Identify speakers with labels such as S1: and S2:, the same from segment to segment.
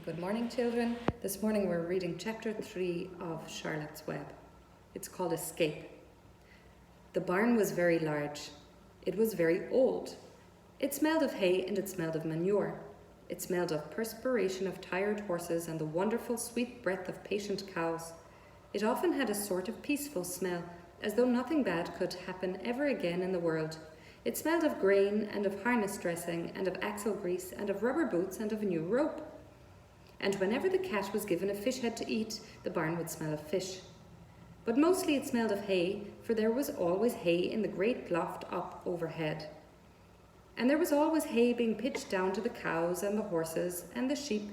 S1: Good morning, children. This morning we're reading chapter 3 of Charlotte's Web. It's called Escape. The barn was very large. It was very old. It smelled of hay and it smelled of manure. It smelled of perspiration of tired horses and the wonderful sweet breath of patient cows. It often had a sort of peaceful smell, as though nothing bad could happen ever again in the world. It smelled of grain and of harness dressing and of axle grease and of rubber boots and of a new rope. And whenever the cat was given a fish head to eat, the barn would smell of fish. But mostly it smelled of hay, for there was always hay in the great loft up overhead. And there was always hay being pitched down to the cows and the horses and the sheep.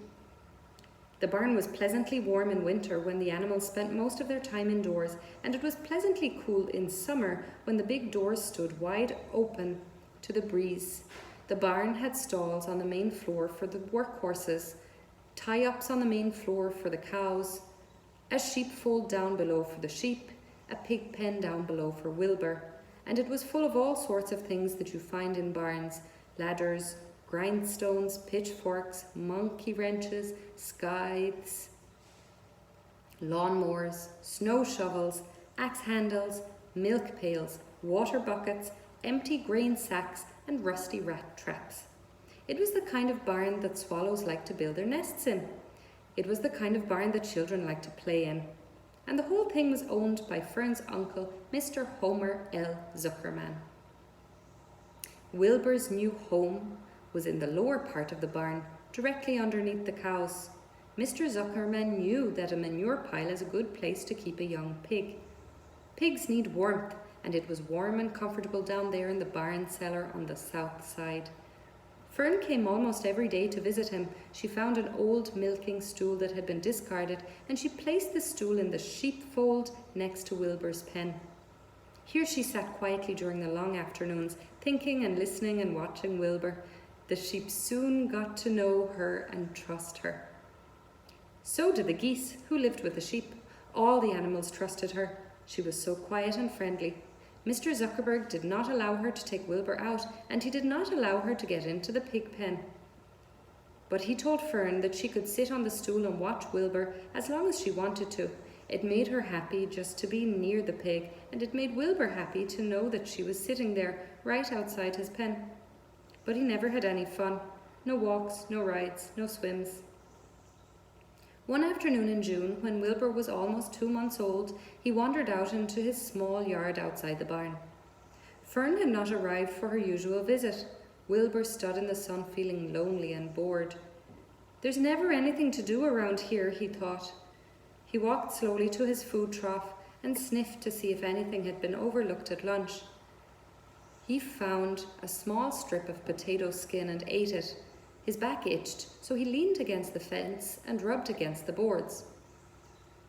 S1: The barn was pleasantly warm in winter when the animals spent most of their time indoors, and it was pleasantly cool in summer when the big doors stood wide open to the breeze. The barn had stalls on the main floor for the workhorses, tie-ups on the main floor for the cows, a sheepfold down below for the sheep, a pig pen down below for Wilbur, and it was full of all sorts of things that you find in barns: ladders, grindstones, pitchforks, monkey wrenches, scythes, lawnmowers, snow shovels, axe handles, milk pails, water buckets, empty grain sacks, and rusty rat traps. It was the kind of barn that swallows like to build their nests in. It was the kind of barn that children like to play in. And the whole thing was owned by Fern's uncle, Mr. Homer L. Zuckerman. Wilbur's new home was in the lower part of the barn, directly underneath the cows. Mr. Zuckerman knew that a manure pile is a good place to keep a young pig. Pigs need warmth, and it was warm and comfortable down there in the barn cellar on the south side. Fern came almost every day to visit him. She found an old milking stool that had been discarded, and she placed the stool in the sheepfold next to Wilbur's pen. Here she sat quietly during the long afternoons, thinking and listening and watching Wilbur. The sheep soon got to know her and trust her. So did the geese, who lived with the sheep. All the animals trusted her. She was so quiet and friendly. Mr. Zuckerberg did not allow her to take Wilbur out, and he did not allow her to get into the pig pen. But he told Fern that she could sit on the stool and watch Wilbur as long as she wanted to. It made her happy just to be near the pig, and it made Wilbur happy to know that she was sitting there right outside his pen. But he never had any fun. No walks, no rides, no swims. One afternoon in June, when Wilbur was almost 2 months old, he wandered out into his small yard outside the barn. Fern had not arrived for her usual visit. Wilbur stood in the sun feeling lonely and bored. There's never anything to do around here, he thought. He walked slowly to his food trough and sniffed to see if anything had been overlooked at lunch. He found a small strip of potato skin and ate it. His back itched, so he leaned against the fence and rubbed against the boards.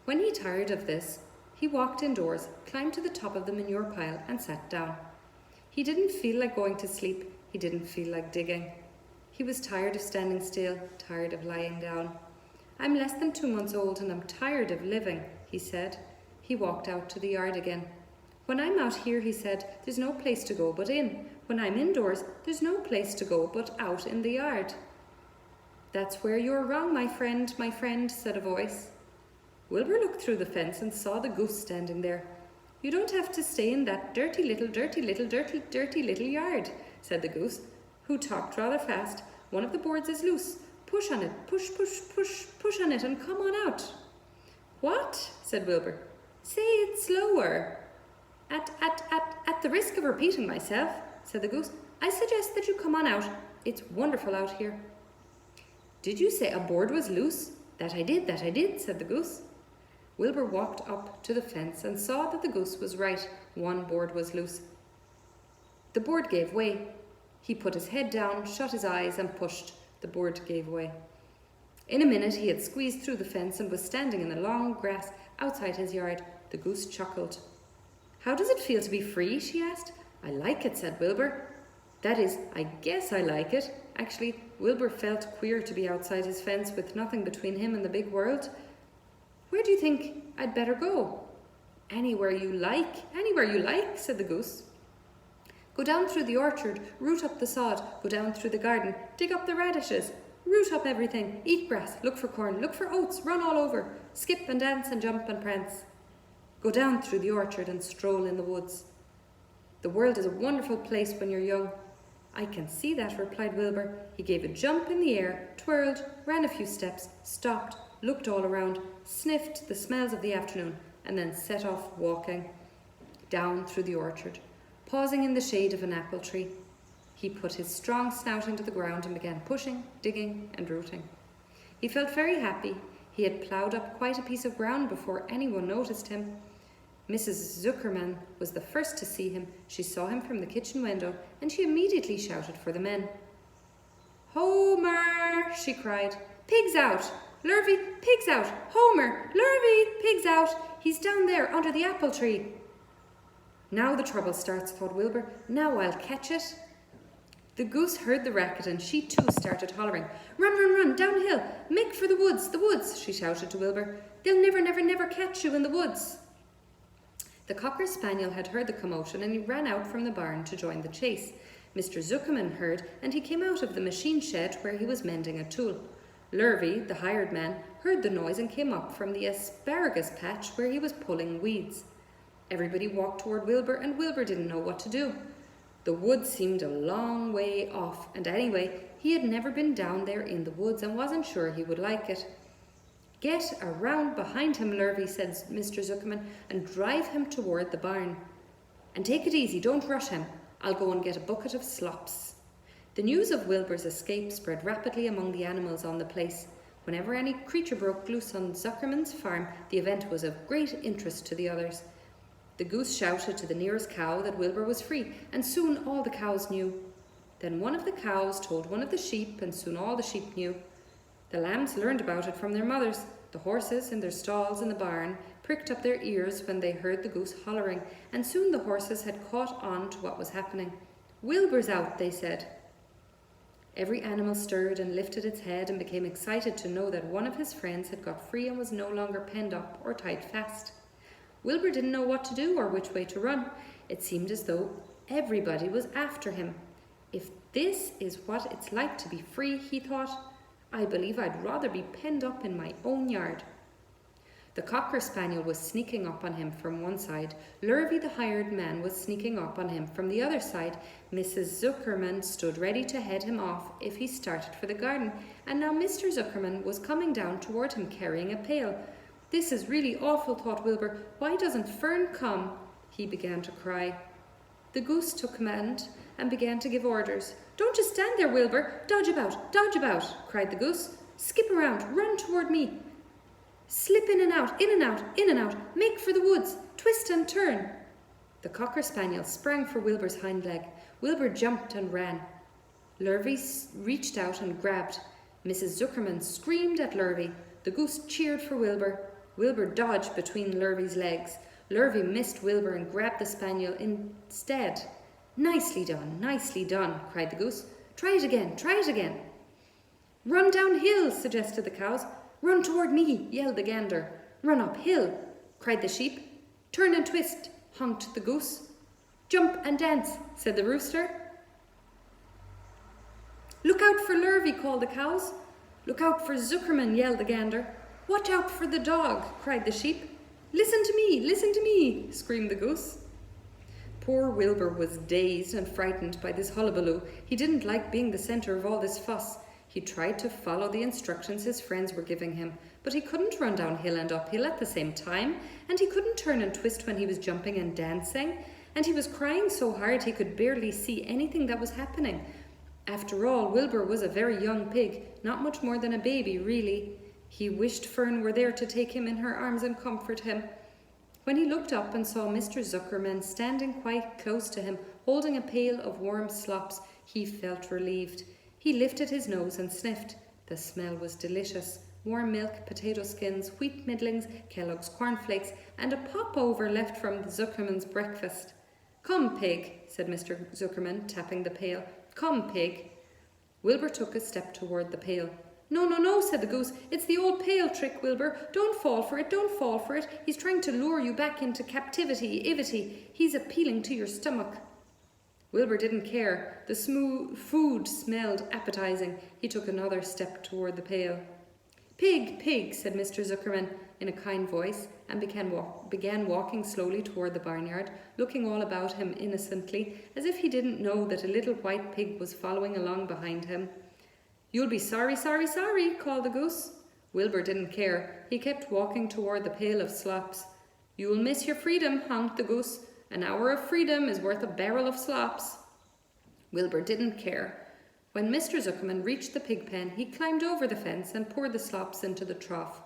S1: When he tired of this, he walked indoors, climbed to the top of the manure pile, and sat down. He didn't feel like going to sleep. He didn't feel like digging. He was tired of standing still, tired of lying down. I'm less than 2 months old and I'm tired of living, he said. He walked out to the yard again. When I'm out here, he said, there's no place to go but in. When I'm indoors, there's no place to go but out in the yard. That's where you're wrong, my friend, said a voice. Wilbur looked through the fence and saw the goose standing there. You don't have to stay in that dirty little yard, said the goose, who talked rather fast. One of the boards is loose. Push on it, push on it and come on out. What? Said Wilbur. Say it slower. At the risk of repeating myself, said the goose, I suggest that you come on out. It's wonderful out here. Did you say a board was loose? That I did, said the goose. Wilbur walked up to the fence and saw that the goose was right. One board was loose. The board gave way. He put his head down, shut his eyes, and pushed. The board gave way. In a minute he had squeezed through the fence and was standing in the long grass outside his yard. The goose chuckled. How does it feel to be free? She asked. I like it, said Wilbur. That is, I guess I like it. Actually, Wilbur felt queer to be outside his fence with nothing between him and the big world. Where do you think I'd better go? Anywhere you like, said the goose. Go down through the orchard, root up the sod, go down through the garden, dig up the radishes. Root up everything, eat grass, look for corn, look for oats, run all over, skip and dance and jump and prance. Go down through the orchard and stroll in the woods. The world is a wonderful place when you're young. I can see that, replied Wilbur. He gave a jump in the air, twirled, ran a few steps, stopped, looked all around, sniffed the smells of the afternoon, and then set off walking down through the orchard, pausing in the shade of an apple tree. He put his strong snout into the ground and began pushing, digging, and rooting. He felt very happy. He had ploughed up quite a piece of ground before anyone noticed him. Mrs. Zuckerman was the first to see him. She saw him from the kitchen window, and she immediately shouted for the men. "Homer!" she cried. "Pigs out! Lurvy, pigs out! Homer! Lurvy, pigs out! He's down there under the apple tree." Now the trouble starts, thought Wilbur. Now I'll catch it. The goose heard the racket and she too started hollering. "Run, run, run, downhill! Make for the woods, she shouted to Wilbur. "They'll never, never, never catch you in the woods." The cocker spaniel had heard the commotion and he ran out from the barn to join the chase. Mr. Zuckerman heard and he came out of the machine shed where he was mending a tool. Lurvy, the hired man, heard the noise and came up from the asparagus patch where he was pulling weeds. Everybody walked toward Wilbur and Wilbur didn't know what to do. The woods seemed a long way off, and anyway, he had never been down there in the woods and wasn't sure he would like it. "Get around behind him, Lurvy," said Mr. Zuckerman, "and drive him toward the barn. And take it easy, don't rush him. I'll go and get a bucket of slops." The news of Wilbur's escape spread rapidly among the animals on the place. Whenever any creature broke loose on Zuckerman's farm, the event was of great interest to the others. The goose shouted to the nearest cow that Wilbur was free, and soon all the cows knew. Then one of the cows told one of the sheep, and soon all the sheep knew. The lambs learned about it from their mothers. The horses in their stalls in the barn pricked up their ears when they heard the goose hollering, and soon the horses had caught on to what was happening. "Wilbur's out," they said. Every animal stirred and lifted its head and became excited to know that one of his friends had got free and was no longer penned up or tied fast. Wilbur didn't know what to do or which way to run. It seemed as though everybody was after him. If this is what it's like to be free, he thought, I believe I'd rather be penned up in my own yard. The cocker spaniel was sneaking up on him from one side. Lurvy, the hired man, was sneaking up on him from the other side. Mrs. Zuckerman stood ready to head him off if he started for the garden, and now Mr. Zuckerman was coming down toward him carrying a pail. "This is really awful," thought Wilbur. "Why doesn't Fern come?" He began to cry. The goose took command and began to give orders. "Don't just stand there, Wilbur. Dodge about," cried the goose. "Skip around, run toward me. Slip in and out, in and out, in and out. Make for the woods, twist and turn." The cocker spaniel sprang for Wilbur's hind leg. Wilbur jumped and ran. Lurvy reached out and grabbed. Mrs. Zuckerman screamed at Lurvy. The goose cheered for Wilbur. Wilbur dodged between Lurvy's legs. Lurvy missed Wilbur and grabbed the spaniel instead. Nicely done, cried the goose. Try it again. "Run downhill," suggested the cows. "Run toward me," yelled the gander. "Run uphill," cried the sheep. "Turn and twist," honked the goose. "Jump and dance," said the rooster. "Look out for Lurvy," called the cows. "Look out for Zuckerman," yelled the gander. "Watch out for the dog," cried the sheep. Listen to me, screamed the goose. Poor Wilbur was dazed and frightened by this hullabaloo. He didn't like being the centre of all this fuss. He tried to follow the instructions his friends were giving him, but he couldn't run downhill and uphill at the same time, and he couldn't turn and twist when he was jumping and dancing, and he was crying so hard he could barely see anything that was happening. After all, Wilbur was a very young pig, not much more than a baby, really. He wished Fern were there to take him in her arms and comfort him. When he looked up and saw Mr. Zuckerman standing quite close to him, holding a pail of warm slops, he felt relieved. He lifted his nose and sniffed. The smell was delicious. Warm milk, potato skins, wheat middlings, Kellogg's cornflakes, and a popover left from the Zuckerman's breakfast. "Come, pig," said Mr. Zuckerman, tapping the pail. "Come, pig." Wilbur took a step toward the pail. No, said the goose. "It's the old pail trick, Wilbur. Don't fall for it. He's trying to lure you back into captivity. He's appealing to your stomach." Wilbur didn't care. The smooth food smelled appetizing. He took another step toward the pail. Pig, pig, said Mr. Zuckerman in a kind voice, and began walking slowly toward the barnyard, looking all about him innocently, as if he didn't know that a little white pig was following along behind him. You'll be sorry, sorry, sorry, called the goose. Wilbur didn't care. He kept walking toward the pail of slops. You'll miss your freedom, honked the goose. An hour of freedom is worth a barrel of slops. Wilbur didn't care. When Mr. Zuckerman reached the pig pen, he climbed over the fence and poured the slops into the trough.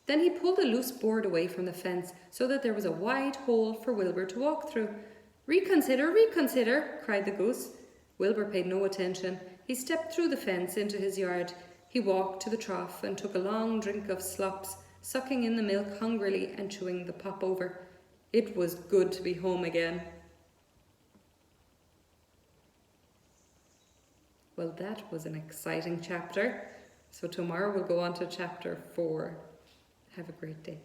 S1: Then he pulled a loose board away from the fence so that there was a wide hole for Wilbur to walk through. Reconsider, reconsider, cried the goose. Wilbur paid no attention. He stepped through the fence into his yard. He walked to the trough and took a long drink of slops, sucking in the milk hungrily and chewing the pop over. It was good to be home again. Well, that was an exciting chapter. So tomorrow we'll go on to chapter 4. Have a great day.